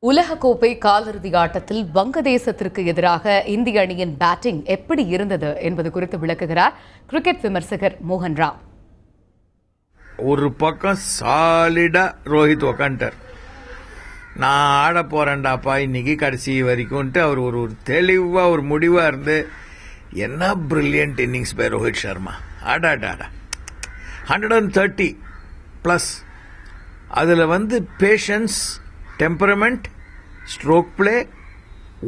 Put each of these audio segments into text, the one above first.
உலகக்கோப்பை காலிறுதி ஆட்டத்தில் வங்கதேசத்திற்கு எதிராக இந்திய அணியின் பேட்டிங் எப்படி இருந்தது என்பது குறித்து விளக்குகிறார் கிரிக்கெட் விமர்சகர் மோகன் ராம். ஒரு பக்கம் சாலிடா ரோஹித் உக்காண்டார். நான் ஆட போறேன்டாப்பா இன்னைக்கு கடைசி வரைக்கும்ட்டு அவர் ஒரு தெளிவா ஒரு முடிவா இருந்து என்ன brilliant innings by Rohit Sharma. ஆடாடா 130 பிளஸ். அதுல பேஷன்ஸ், டெம்பரமெண்ட், ஸ்ட்ரோக் பிளே,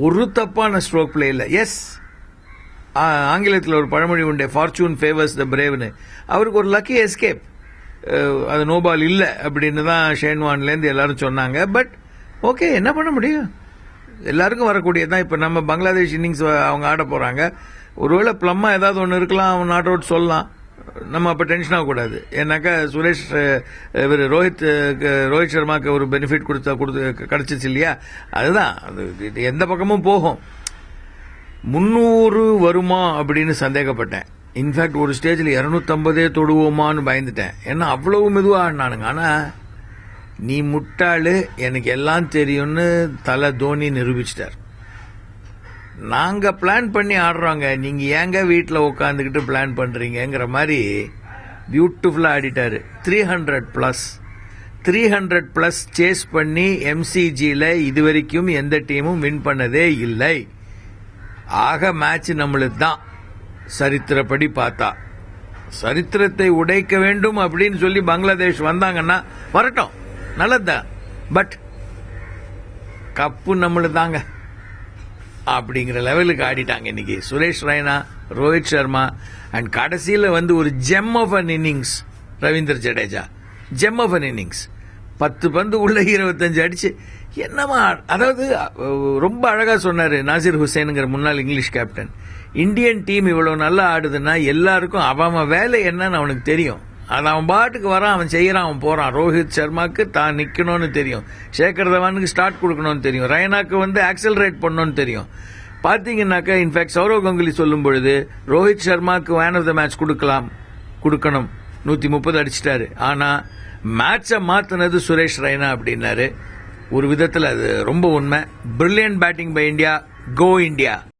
ஒரு தப்பான ஸ்ட்ரோக் பிளே இல்லை. எஸ், ஆங்கிலத்தில் ஒரு பழமொழி உண்டு, ஃபார்ச்சூன் ஃபேவர்ஸ் த பிரேவ்னு. அவருக்கு ஒரு லக்கி எஸ்கேப், அது நோபால் இல்லை அப்படின்னு தான் ஷேன்வான்லேருந்து எல்லாரும் சொன்னாங்க. பட் ஓகே, என்ன பண்ண முடியும், எல்லாருக்கும் வரக்கூடியதான். இப்போ நம்ம பங்களாதேஷ் இன்னிங்ஸ் அவங்க ஆட போறாங்க, ஒருவேளை பிளம்மா ஏதாவது ஒன்று இருக்கலாம், அவன் நாட் அவுட் சொல்லலாம், நம்ம அப்ப டென்ஷன் ஆகக்கூடாது. ஏன்னாக்கா ரோஹித் சர்மாக்கு ஒரு பெனிஃபிட் கிடைச்சிச்சு இல்லையா. அதுதான், அது எந்த பக்கமும் போகும். 300 வருமா அப்படின்னு சந்தேகப்பட்டேன். இன்ஃபேக்ட் ஒரு ஸ்டேஜில் 250 தொடுவோமான்னு பயந்துட்டேன். ஏன்னா அவ்வளவு மெதுவா ஆடினானுங்க. ஆனா நீ முட்டாளு, எனக்கு எல்லாம் தெரியும்னு தலை தோனி நிரூபிச்சிட்டார். நாங்க பிளான் பண்ணி ஆடுறோங்க, நீங்க ஏங்க வீட்டில் உட்காந்துக்கிட்டு பிளான் பண்றீங்கிற மாதிரி பியூட்டிஃபுல்லா ஆடிட்டாரு. 300 பிளஸ் சேஸ் பண்ணி எம்சிஜில இதுவரைக்கும் எந்த டீமும் வின் பண்ணதே இல்லை. ஆக மேட்ச் நம்மளுக்கு தான். சரித்திரப்படி பார்த்தா சரித்திரத்தை உடைக்க வேண்டும் அப்படின்னு சொல்லி பங்களாதேஷ் வந்தாங்கன்னா வரட்டும், நல்லதுதான். பட் கப்பு நம்மளுக்கு தாங்க அப்படிங்கிற லெவலுக்கு ஆடிட்டாங்க இன்னைக்கு சுரேஷ் ரெய்னா, ரோஹித் சர்மா. அண்ட் கடைசியில் ஒரு gem of an innings Ravindra Jadeja. Gem of an innings. 10 பந்து உள்ள 25 அடிச்சு என்னமா. அதாவது ரொம்ப அழகா சொன்னாரு நாசிர் ஹுசைனுங்கிற முன்னாள் இங்கிலீஷ் கேப்டன். இந்தியன் டீம் இவ்வளவு நல்லா ஆடுதுன்னா எல்லாருக்கும் அவன் வேலை என்னன்னு அவனுக்கு தெரியும். அது அவன் பாட்டுக்கு வரான், அவன் செய்யறான், அவன் போறான். ரோஹித் சர்மாக்கு தான் நிக்கணும்னு தெரியும், சேகர் தவானுக்கு ஸ்டார்ட் கொடுக்கணும்னு தெரியும், ரெய்னாக்கு ஆக்சலரேட் பண்ணணும்னு தெரியும். பாத்தீங்கன்னாக்கா இன்ஃபேக்ட் சௌரவ் கங்குலி சொல்லும் பொழுது ரோஹித் சர்மாக்கு மேன் ஆஃப் த மேட்ச் கொடுக்கணும், 130 அடிச்சிட்டாரு. ஆனா மேட்சை மாத்தினது சுரேஷ் ரெய்னா அப்படின்னாரு. ஒரு விதத்தில் அது ரொம்ப உண்மை. Brilliant batting by India. Go India.